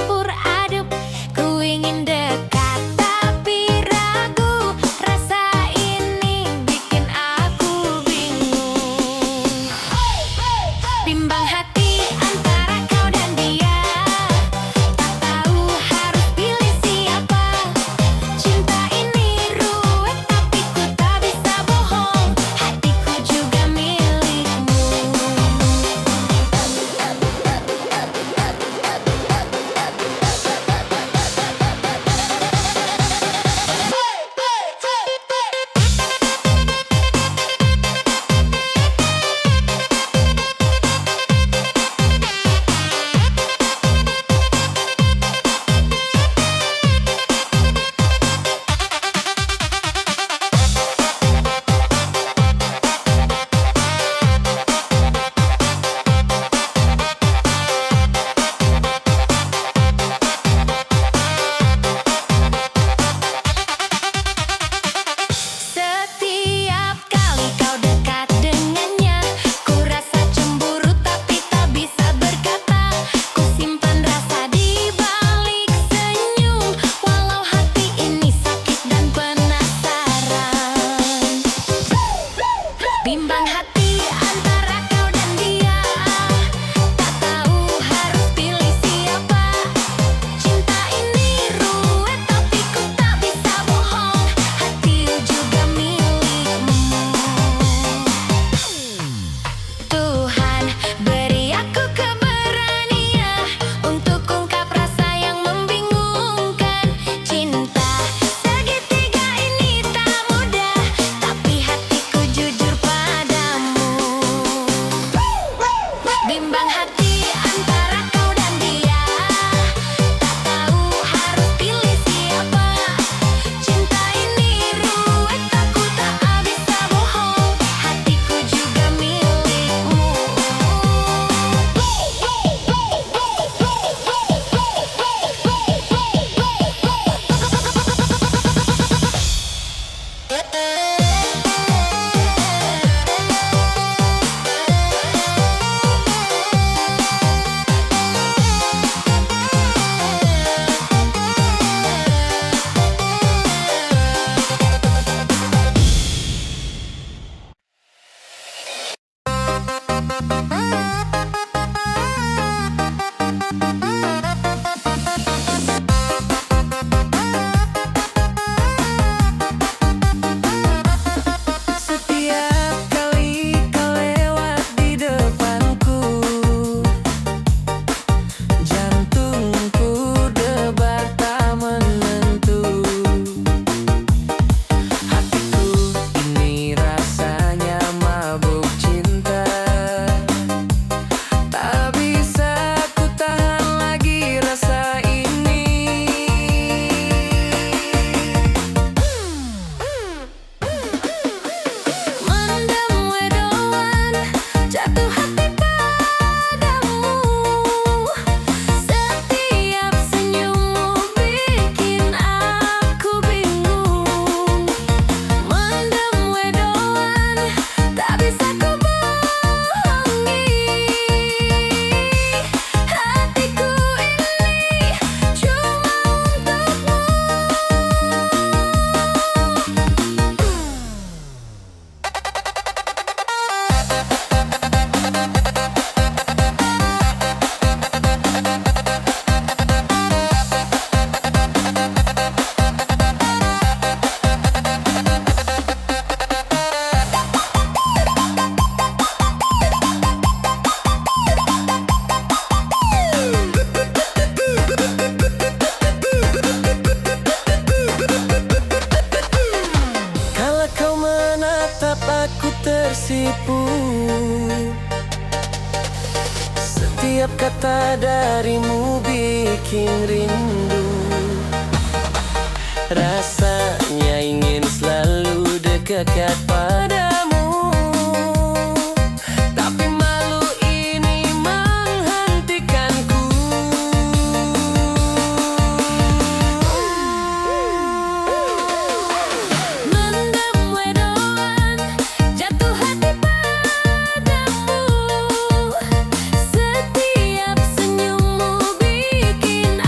campur aduk. Ku ingin dekat tapi ragu. Rasa ini bikin aku bingung. Bimbang hati antara kau dan dia. Tak tahu harus pilih siapa. Cinta ini ruwet tapi ku tak bisa bohong. Hatiku juga milikmu. Setiap kali kau dekat dengannya, ku rasa cemburu tapi tak bisa berkata. Ku simpan rasa di balik senyum, walau hati ini sakit dan penasaran. Bimbang hati antara kau dan dia. Tak tahu harus pilih siapa. Cinta ini ruwet tapi ku tak bisa bohong. Hati juga milikmu. Tuhan beri aku keberanian untuk ungkap rasa yang membingungkan. Cinta segitiga ini tak mudah, tapi hatiku jujur padamu. Bimbang hati antara kau dan dia. Tak tahu harus pilih siapa. Cinta ini ruwet aku tak bisa bohong. Hatiku juga milikmu. Setiap kali kau lewat di depanku, jantungku debar tak menentu. Hatiku ini rasanya mabuk cinta. Tak bisa ku tahan lagi rasa ini. Mendem wedoan, jatuh hati padamu. Setiap senyummu bikin aku bingung. Mendem wedoan, tak bisa ku bohongi. Hatiku ini cuma untukmu. Kalau kau menatap aku tersipu. Setiap kata darimu bikin rindu. Rasanya ingin selalu dekat padamu. Tapi malu ini menghentikanku. Mendem wedoan, jatuh hati padamu. Setiap senyummu bikin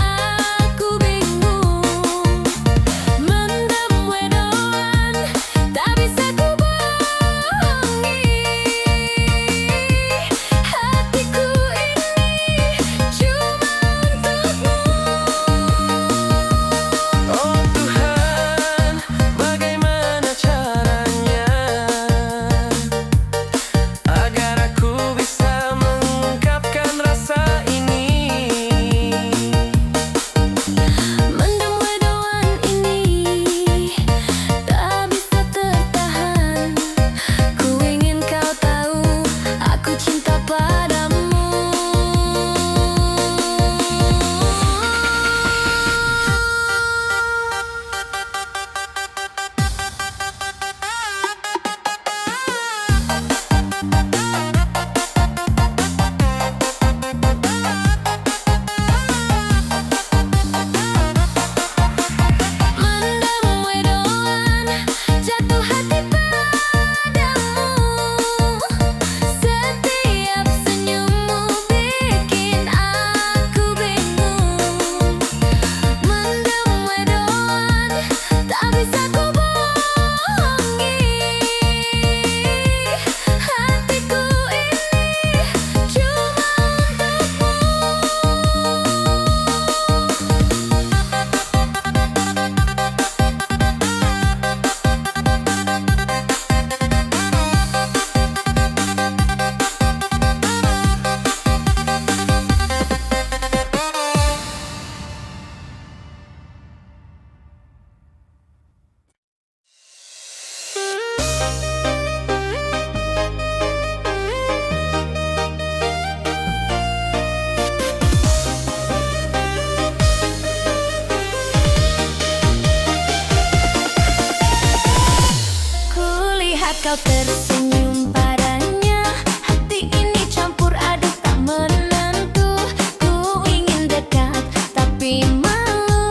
kau tersenyum padanya, hati ini campur aduk tak menentu. Ku ingin dekat tapi malu,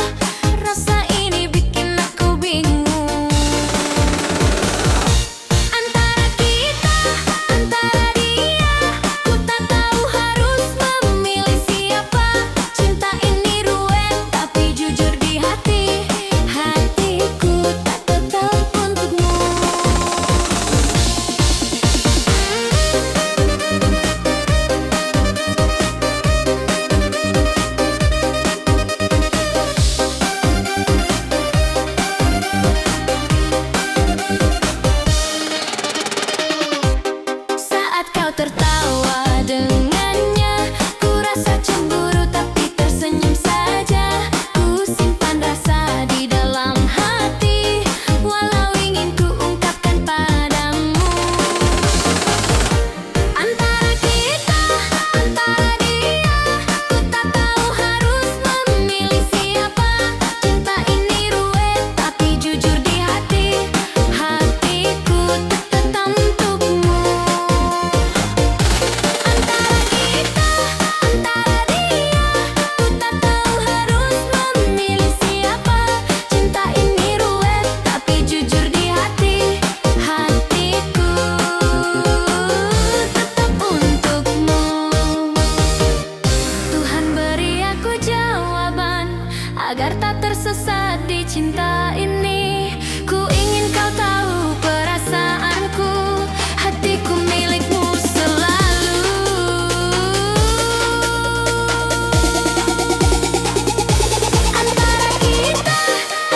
rasa ini bikin aku bingung. Antara kita, antara dia, ku tak tahu harus memilih siapa. Cinta ini ruwet tapi jujur di hati, hatiku tak tetap untukmu. Saat kau tertawa dengannya, ku rasa cemburu tapi tersenyum saja. Ku simpan rasa di dalam hati, walau ingin ku ungkapkan padamu. Antara kita, antara dia, ku tak tahu harus memilih siapa. Cinta ini ruwet tapi jujur di hati, hatiku tetap untukmu. Antara kita, antara dia, ku tak tahu harus memilih siapa. Cinta ini ruwet tapi jujur di hati, hatiku tetap untukmu. Tuhan beri aku jawaban agar tak tersesat di cinta ini. Ku ingin kau tahu perasaanku, hatiku milikmu selalu. Antara kita,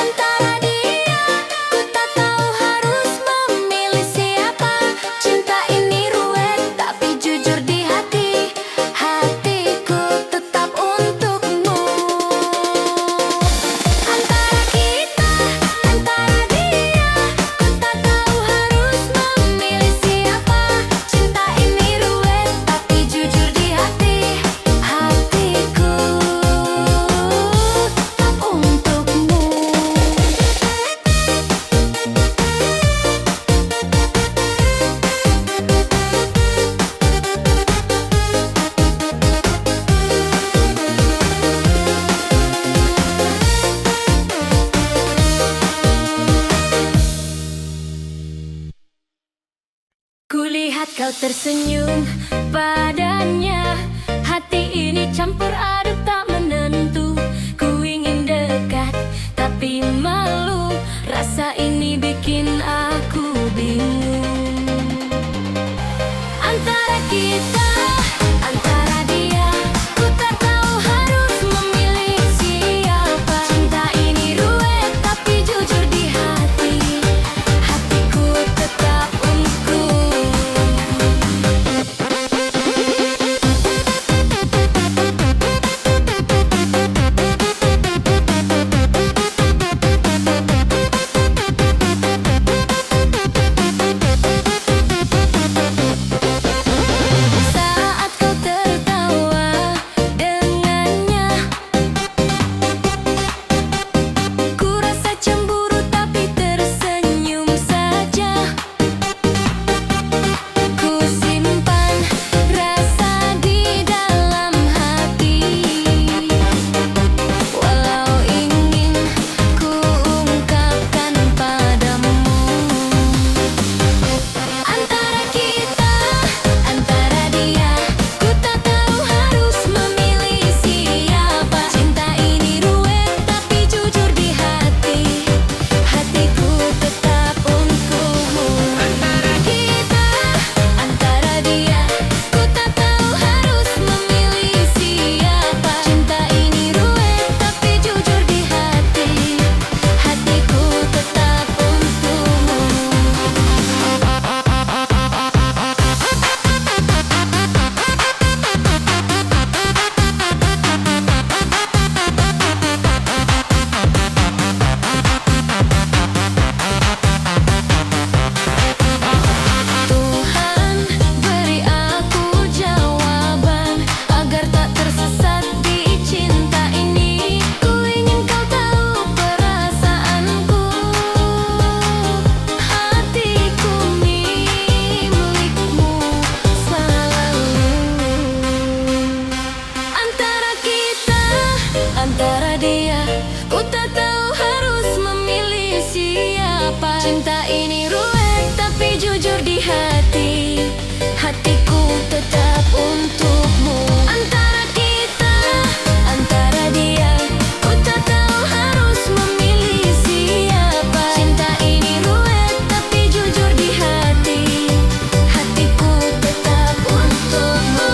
antara dia, ku tak tahu harus memilih siapa. Cinta ini ruwet tapi jujur di hati, hatiku tetap untukmu. Antara kita, antara dia, ku tak tahu harus memilih siapa. Cinta ini ruwet tapi jujur di hati, hatiku tetap untukmu. Kulihat kau tersenyum padanya, hati ini campur aduk tak menentu. Ku ingin dekat tapi malu, rasa ini bikin aku bingung. Antara kita, antara dia, ku tak tahu harus memilih siapa. Cinta ini ruwet tapi jujur di hati, hatiku tetap untukmu. Ku tak tahu harus memilih siapa. Cinta ini ruwet tapi jujur di hati. Hatiku tetap untukmu. Antara kita, antara dia, ku tak tahu harus memilih siapa. Cinta ini ruwet tapi jujur di hati. Hatiku tetap untukmu.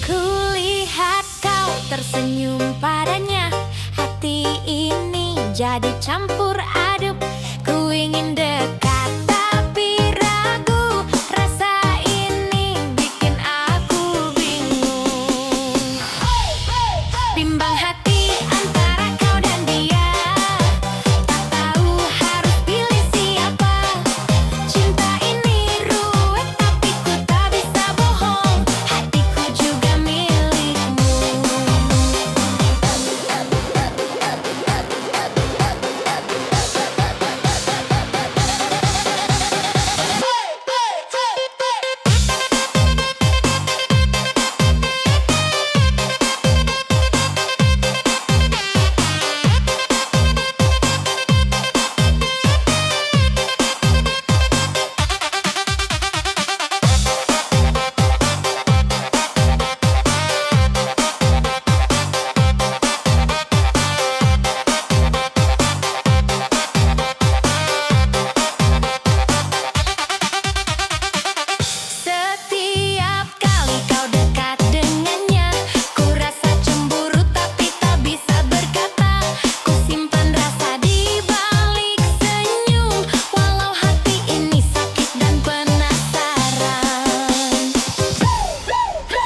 Kulihat kau tersenyum padanya. Hati ini jadi campur aduk. Ku ingin dekat tapi ragu. Rasa ini bikin aku bingung. Bimbang hati antara kau dan dia. Tak tahu harus pilih siapa. Cinta ini ruwet tapi ku tak bisa bohong. Hatiku juga milikmu. Setiap kali kau dekat dengannya, ku rasa cemburu tapi tak bisa berkata. Ku simpan rasa di balik senyum, walau hati ini sakit dan penasaran.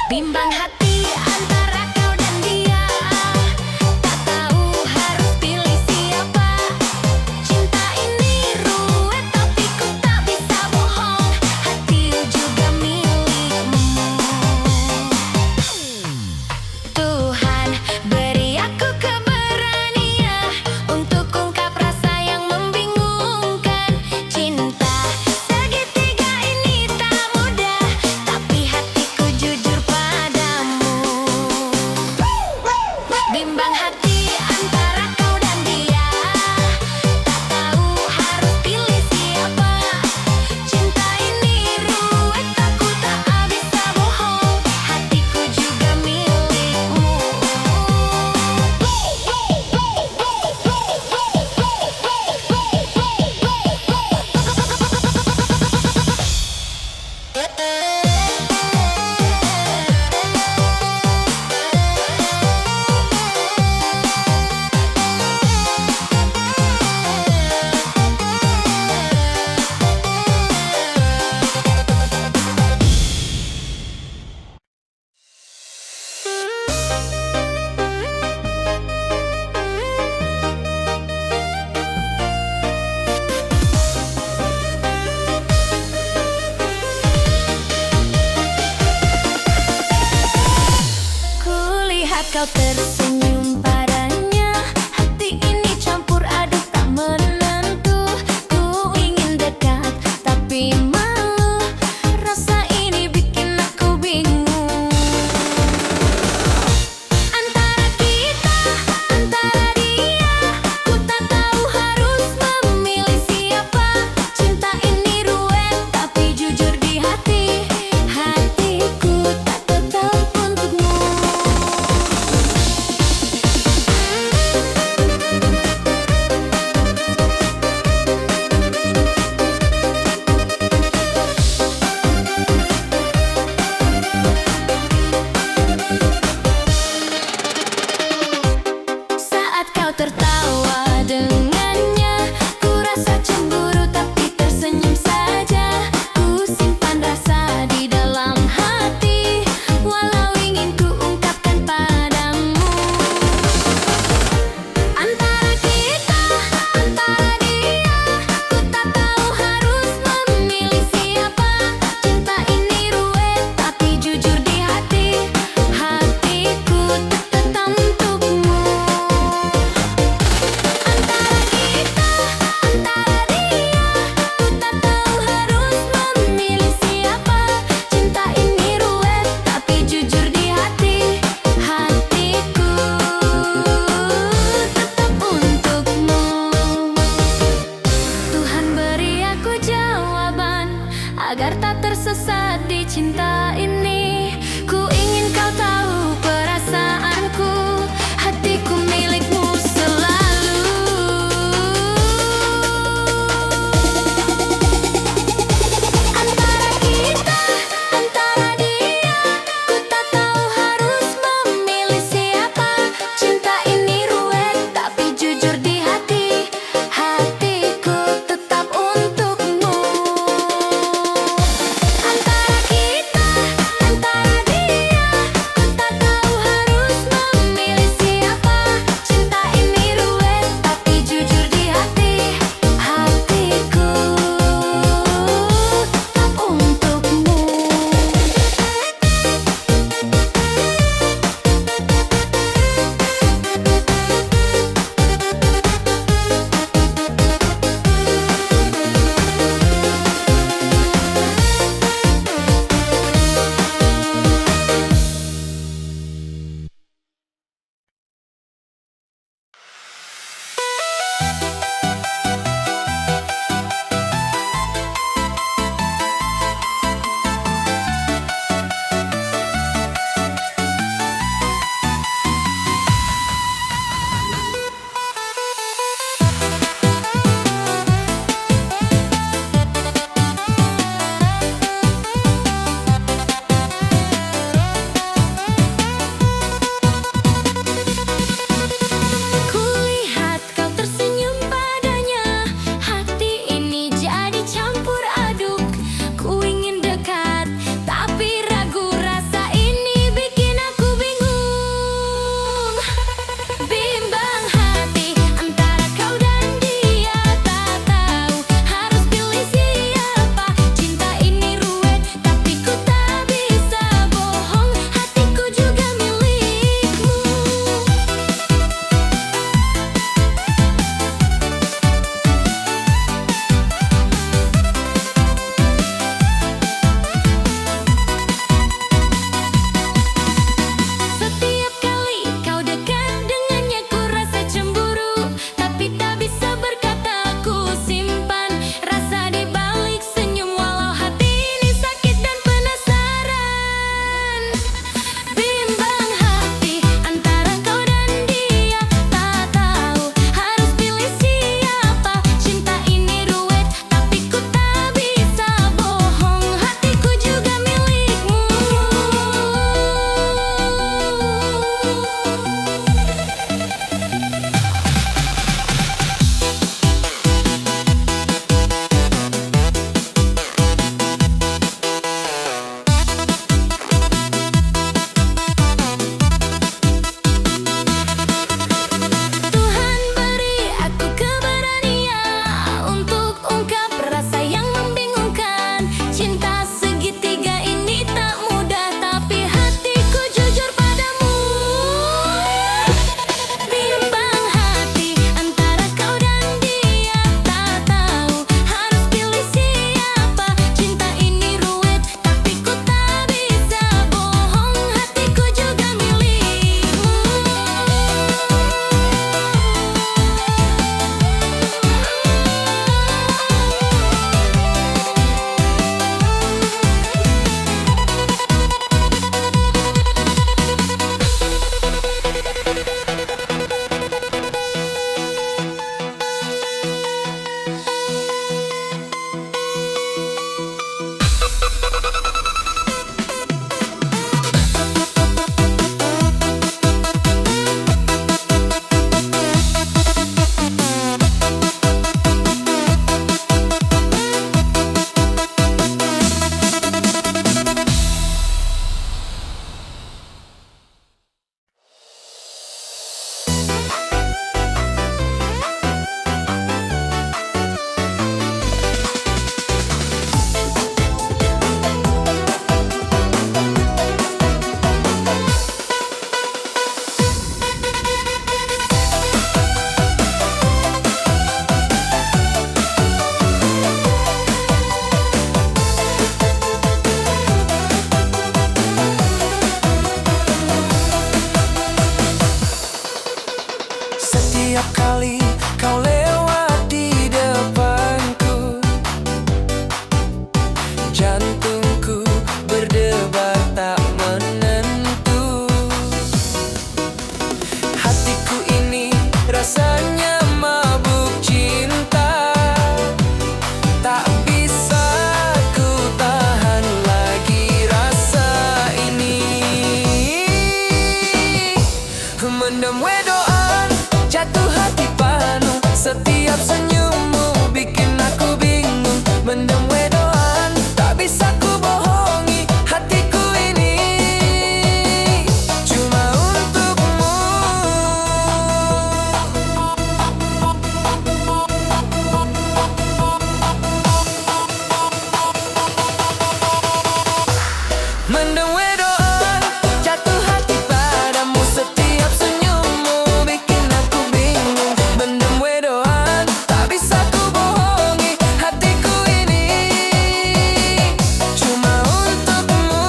Bimbang hati antara kau dan dia. Tak tahu harus pilih siapa. Cinta ini ruwet tapi ku tak bisa bohong. Hati juga milikmu. Tuhan beri aku keberanian untuk ungkap rasa yang membingungkan. Cinta segitiga ini tak mudah, tapi hatiku jujur padamu. Bimbang hati antara kau dan dia. Tak tahu harus pilih siapa. Cinta ini ruwet aku tak bisa bohong. Hatiku juga milikmu. Kulihat kau tersenyum padanya. Hati ini campur aduk tak menentu. Ku ingin dekat tapi malu. Rasa ini bikin aku bingung. Antara kita, antara dia, ku tak tahu harus memilih siapa. Cinta ini ruwet tapi jujur di hati. Hatiku tak tetap untukmu. Setiap senyummu bikin aku bingung. Mendem wedoan, tak bisa ku bohongi hatiku ini cuma untukmu. Mendem wedoan, jatuh hati padamu. Setiap senyummu bikin aku bingung. Mendem wedoan, tak bisa ku bohongi hatiku ini cuma untukmu.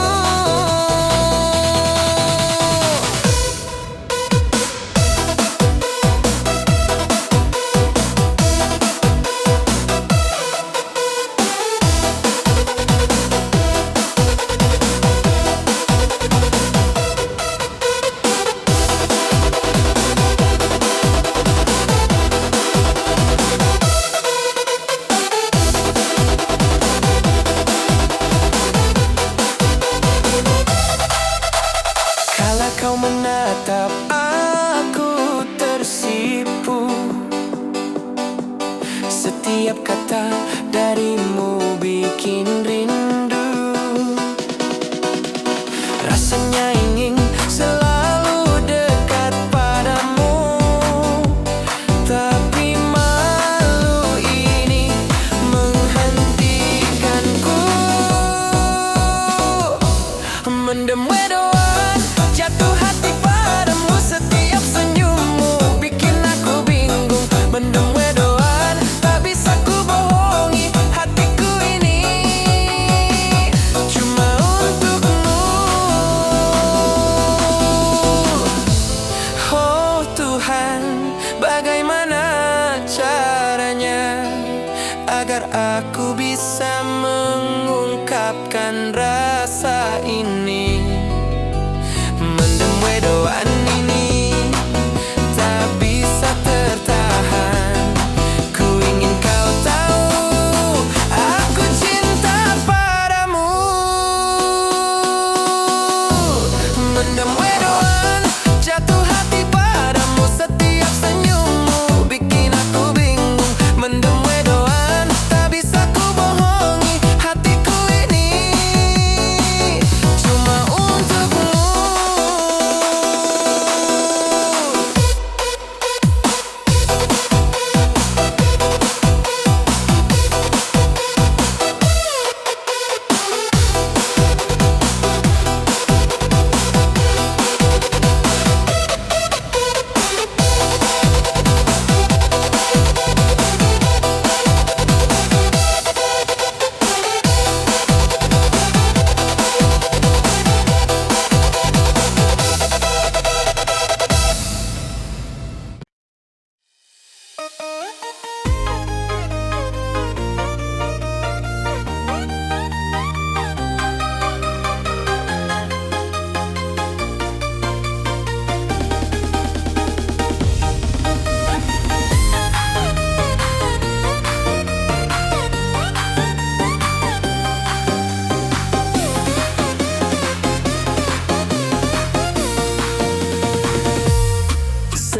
Kala kau menatap aku tersipu. Setiap kata darimu bikin rindu. Rasanya ingin selalu dekat padamu, tapi malu ini menghentikanku. Mendem wedoan, jatuh hati padamu. Setiap senyummu bikin aku bingung. Mendem wedoan, tak bisa ku bohongi hatiku ini cuma untukmu. Oh Tuhan, bagaimana caranya agar aku bisa mengungkapkan rasa ini. Mendem wedoan ini tak bisa tertahan. Ku ingin kau tahu aku cinta padamu. Mendem wedoan, jatuh hati padamu. Setiap senyummu bikin aku bingung. Mendem wedoan, tak bisa ku bohongi hatiku ini cuma untukmu.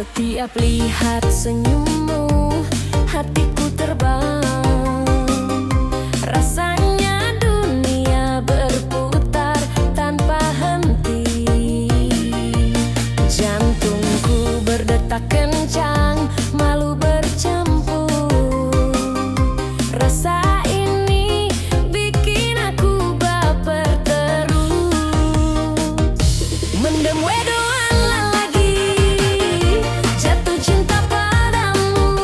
Setiap lihat senyummu, hatiku terbang. Rasanya dunia berputar tanpa henti. Jantungku berdetak kencang, malu bercampur. Rasa ini bikin aku baper terus. Mendem wedoan lagi, jatuh cinta padamu.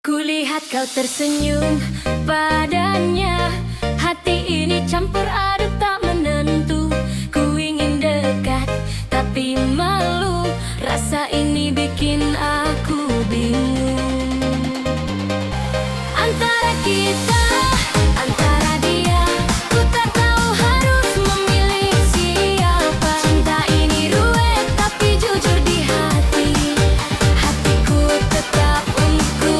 Kulihat kau tersenyum padanya, hati ini campur aduk tak menentu. Ku ingin dekat tapi malu, rasa ini bikin aku bingung. Antara kita, antara dia, ku tak tahu harus memilih siapa. Cinta ini ruwet tapi jujur di hati, hatiku tetap untukku.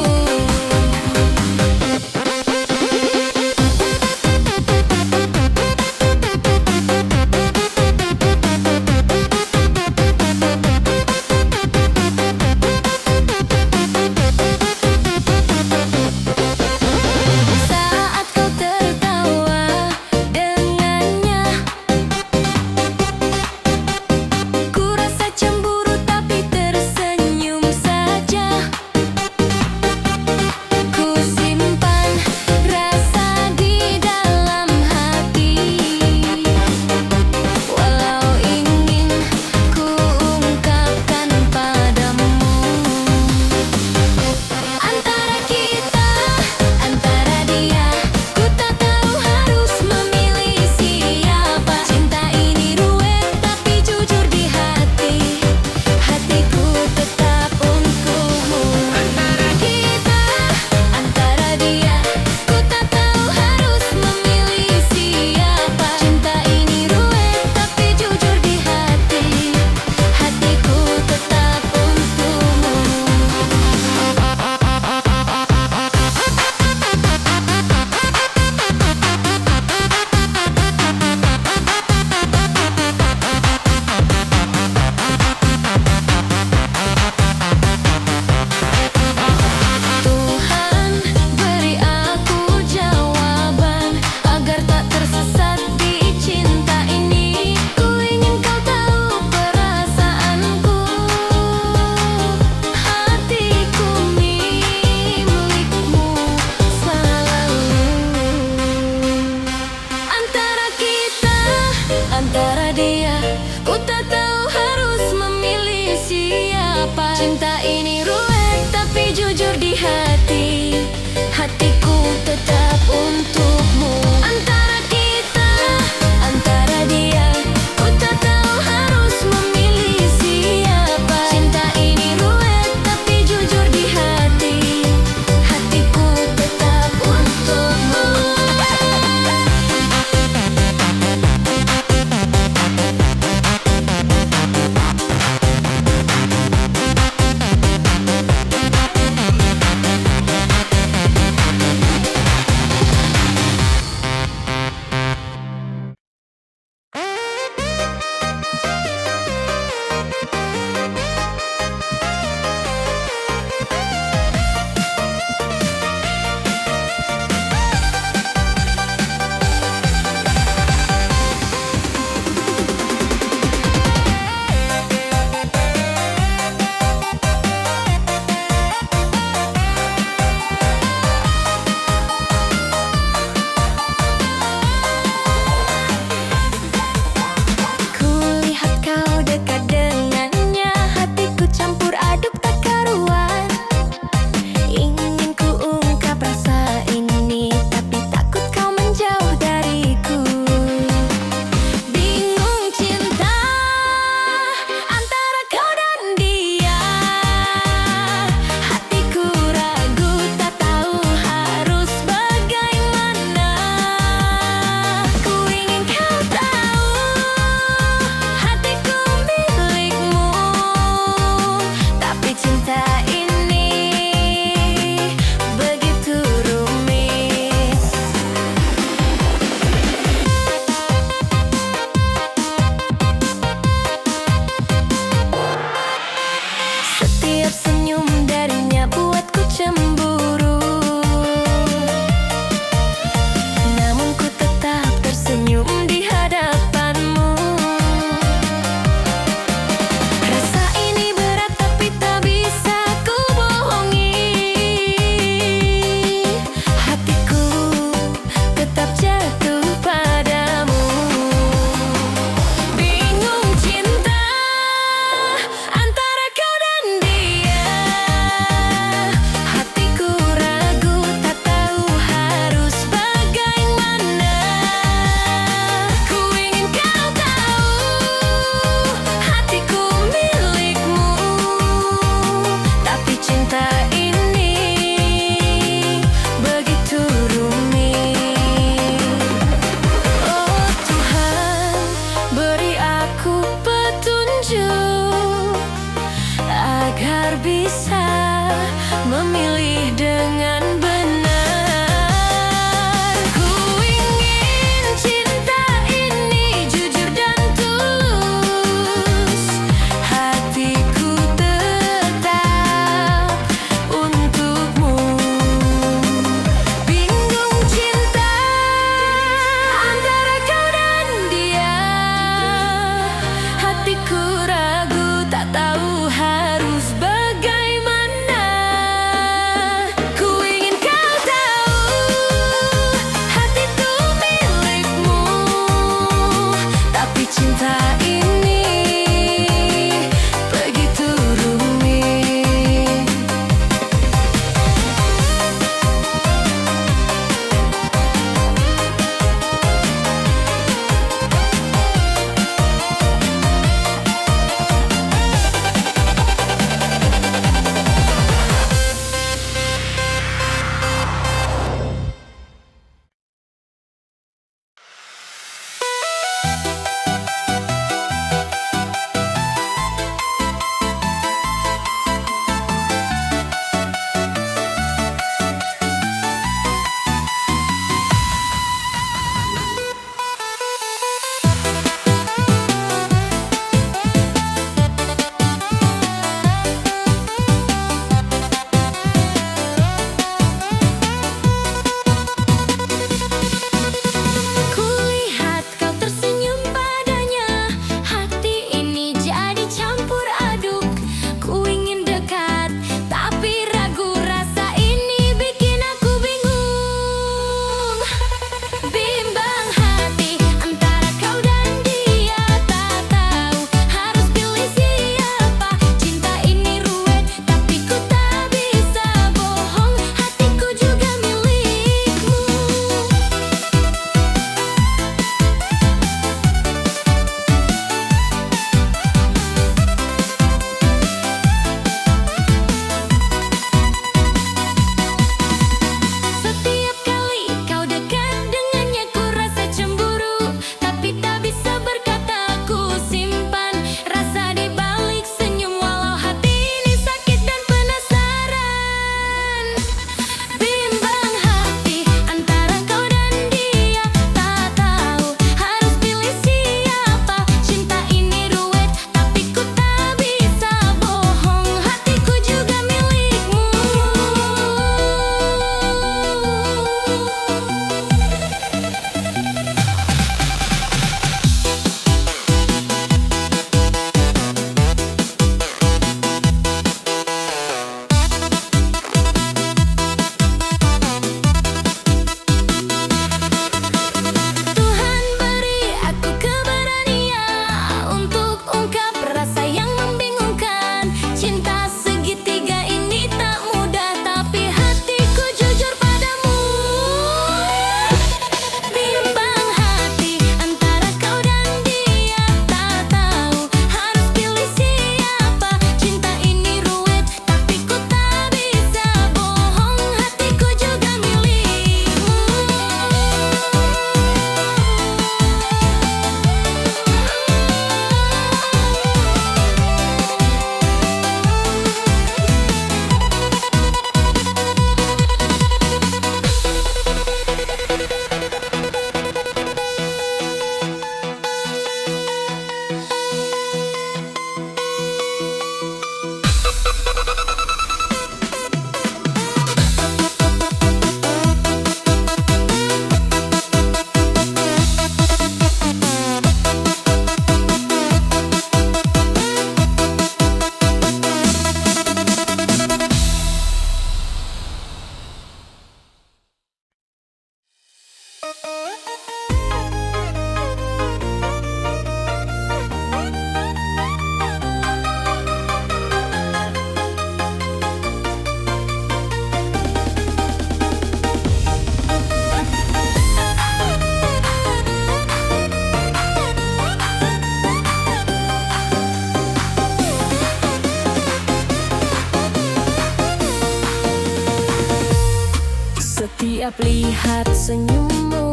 Setiap lihat senyummu,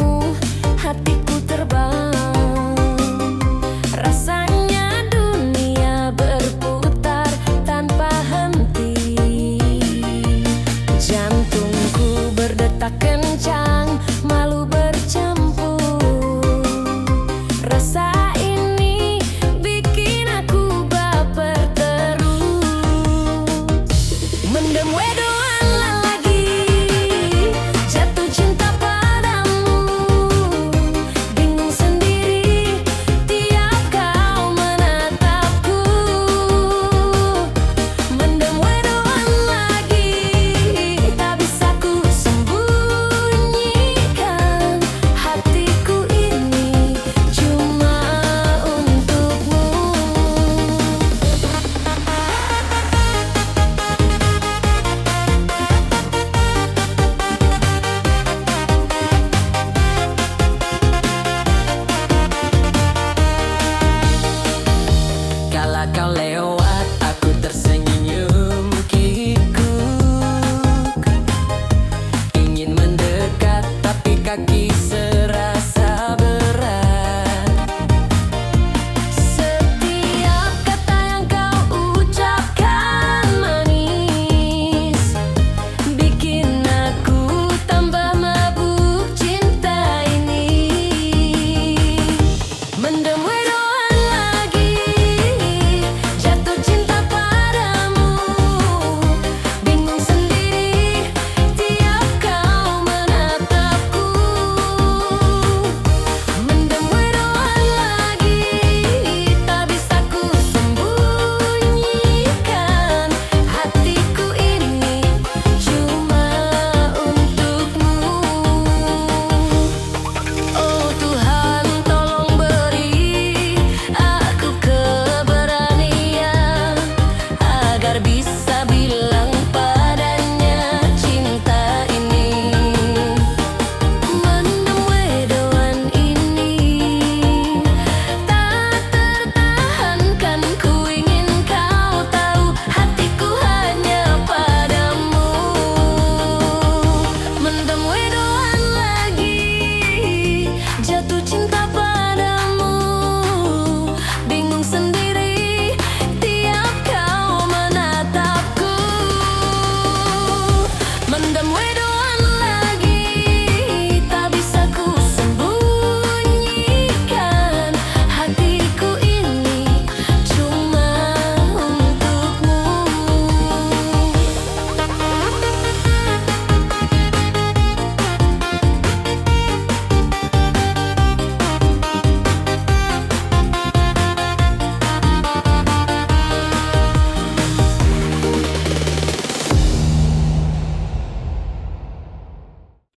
hatiku terbang. Rasanya dunia berputar tanpa henti. Jantungku berdetak kencang,